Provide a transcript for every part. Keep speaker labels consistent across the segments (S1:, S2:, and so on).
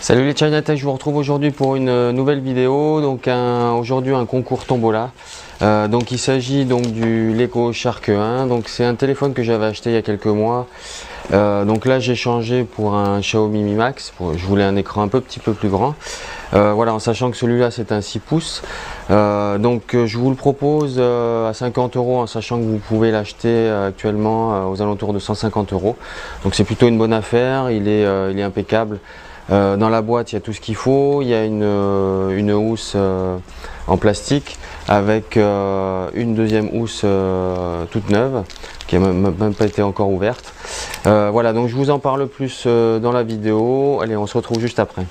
S1: Salut les Chinatech, je vous retrouve aujourd'hui pour une nouvelle vidéo. Donc aujourd'hui un concours tombola. Donc il s'agit donc du Lego Shark 1. Donc c'est un téléphone que j'avais acheté il y a quelques mois. Donc là j'ai changé pour un Xiaomi Mi Max. Je voulais un écran un petit peu plus grand. Voilà, en sachant que celui-là c'est un 6 pouces. Je vous le propose à 50 euros, en sachant que vous pouvez l'acheter actuellement aux alentours de 150 euros. Donc c'est plutôt une bonne affaire, il est impeccable. Dans la boîte, il y a tout ce qu'il faut. Il y a une housse en plastique avec une deuxième housse toute neuve qui n'a même pas été encore ouverte. Voilà, donc je vous en parle plus dans la vidéo. Allez, on se retrouve juste après.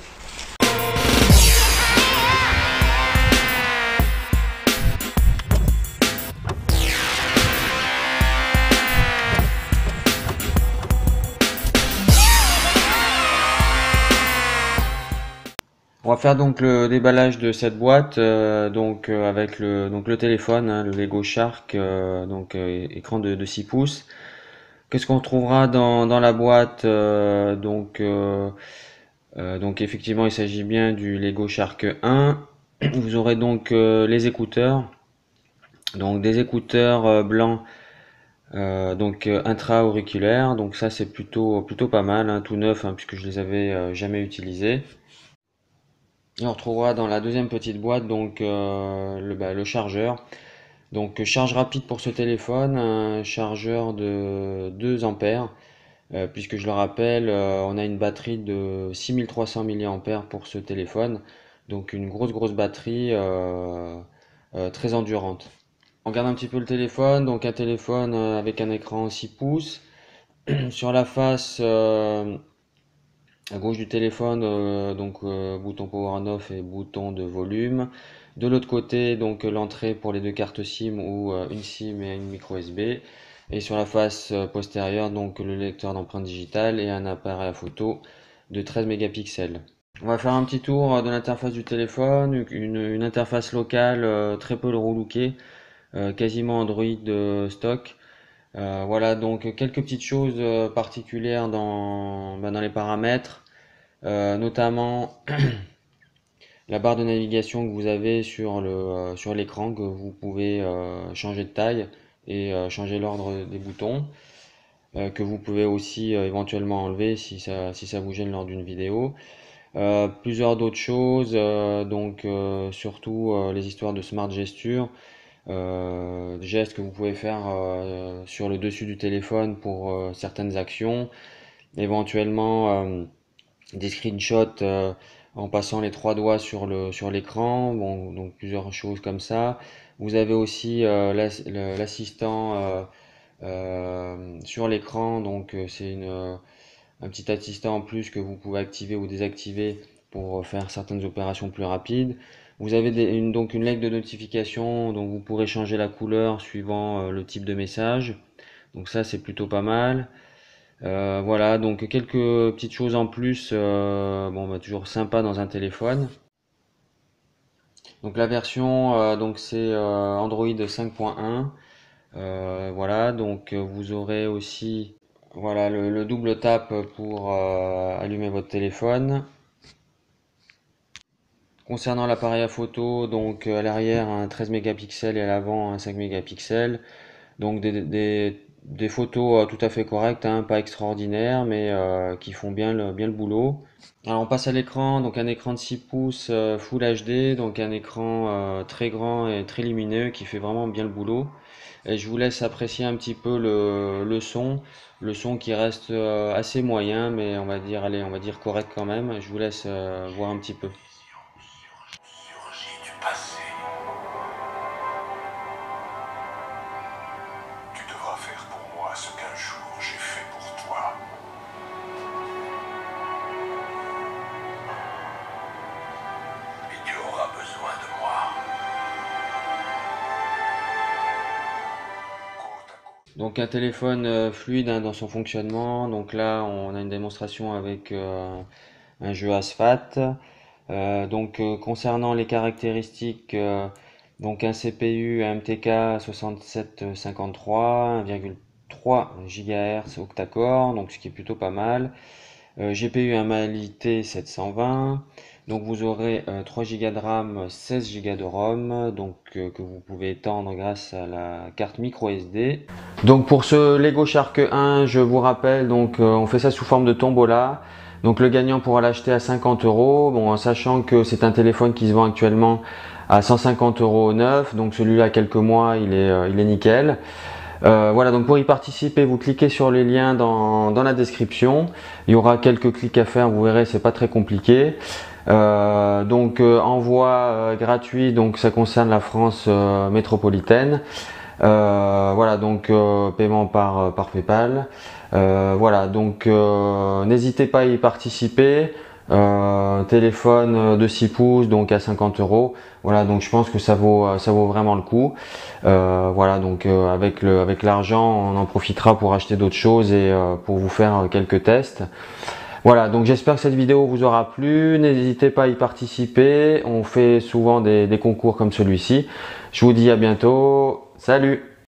S1: On va faire donc le déballage de cette boîte avec le téléphone, hein, le Lego Shark, écran de 6 pouces. Qu'est-ce qu'on trouvera dans la boîte donc effectivement il s'agit bien du Lego Shark 1. Vous aurez donc les écouteurs, donc des écouteurs blancs intra-auriculaires. Donc ça c'est plutôt pas mal, hein, tout neuf, hein, puisque je les avais jamais utilisés. Et on retrouvera dans la deuxième petite boîte le chargeur. Donc charge rapide pour ce téléphone, un chargeur de 2 ampères, puisque je le rappelle, on a une batterie de 6300 mAh pour ce téléphone. Donc une grosse batterie très endurante. On regarde un petit peu le téléphone, donc un téléphone avec un écran 6 pouces. Sur la face à gauche du téléphone, bouton power on off et bouton de volume. De l'autre côté, donc l'entrée pour les deux cartes SIM ou une SIM et une micro USB. Et sur la face postérieure, donc le lecteur d'empreintes digitales et un appareil à photo de 13 mégapixels. On va faire un petit tour de l'interface du téléphone, une interface locale très peu relookée, quasiment Android stock. Voilà, donc quelques petites choses particulières dans les paramètres, notamment la barre de navigation que vous avez sur l'écran, que vous pouvez changer de taille et changer l'ordre des boutons, que vous pouvez aussi éventuellement enlever si ça vous gêne lors d'une vidéo. Plusieurs d'autres choses, surtout les histoires de smart gesture, gestes que vous pouvez faire sur le dessus du téléphone pour certaines actions, éventuellement des screenshots en passant les trois doigts sur l'écran, bon, donc plusieurs choses comme ça. Vous avez aussi l'assistant sur l'écran, donc un petit assistant en plus que vous pouvez activer ou désactiver pour faire certaines opérations plus rapides. Vous avez donc une lettre de notification, donc vous pourrez changer la couleur suivant le type de message. Donc ça c'est plutôt pas mal. Voilà, donc quelques petites choses en plus, toujours sympa dans un téléphone. Donc la version, c'est Android 5.1. Voilà, donc vous aurez aussi voilà, le double tap pour allumer votre téléphone. Concernant l'appareil à photo, donc à l'arrière un 13 mégapixels et à l'avant un 5 mégapixels. Donc des photos tout à fait correctes, hein, pas extraordinaires, mais qui font bien le boulot. Alors on passe à l'écran, donc un écran de 6 pouces Full HD, donc un écran très grand et très lumineux qui fait vraiment bien le boulot. Et je vous laisse apprécier un petit peu le son qui reste assez moyen, mais allez, on va dire correct quand même. Je vous laisse voir un petit peu.
S2: Surgit du passé. Tu devras faire pour moi ce qu'un jour j'ai fait pour toi. Et tu auras besoin de moi. Côte à côte.
S1: Donc un téléphone fluide, hein, dans son fonctionnement. Donc là, on a une démonstration avec un jeu Asphalt. Concernant les caractéristiques, donc un CPU AMTK 6753, 1,3 GHz octa-core, donc ce qui est plutôt pas mal. GPU un Mali T720. Donc vous aurez 3 Go de RAM, 16 Go de ROM, donc que vous pouvez étendre grâce à la carte micro SD. Donc pour ce Lego Shark 1, je vous rappelle, donc on fait ça sous forme de tombola. Donc le gagnant pourra l'acheter à 50 euros, bon, en sachant que c'est un téléphone qui se vend actuellement à 150 euros neuf, donc celui-là quelques mois, il est nickel. Voilà, donc pour y participer, vous cliquez sur les liens dans la description. Il y aura quelques clics à faire, vous verrez, c'est pas très compliqué. Envoi gratuit, donc ça concerne la France métropolitaine. Voilà, donc paiement par PayPal. Voilà, donc n'hésitez pas à y participer. Téléphone de 6 pouces, donc à 50 euros. Voilà, donc je pense que ça vaut vraiment le coup. Voilà, donc avec l'argent, on en profitera pour acheter d'autres choses et pour vous faire quelques tests. Voilà, donc j'espère que cette vidéo vous aura plu. N'hésitez pas à y participer. On fait souvent des concours comme celui-ci. Je vous dis à bientôt. Salut!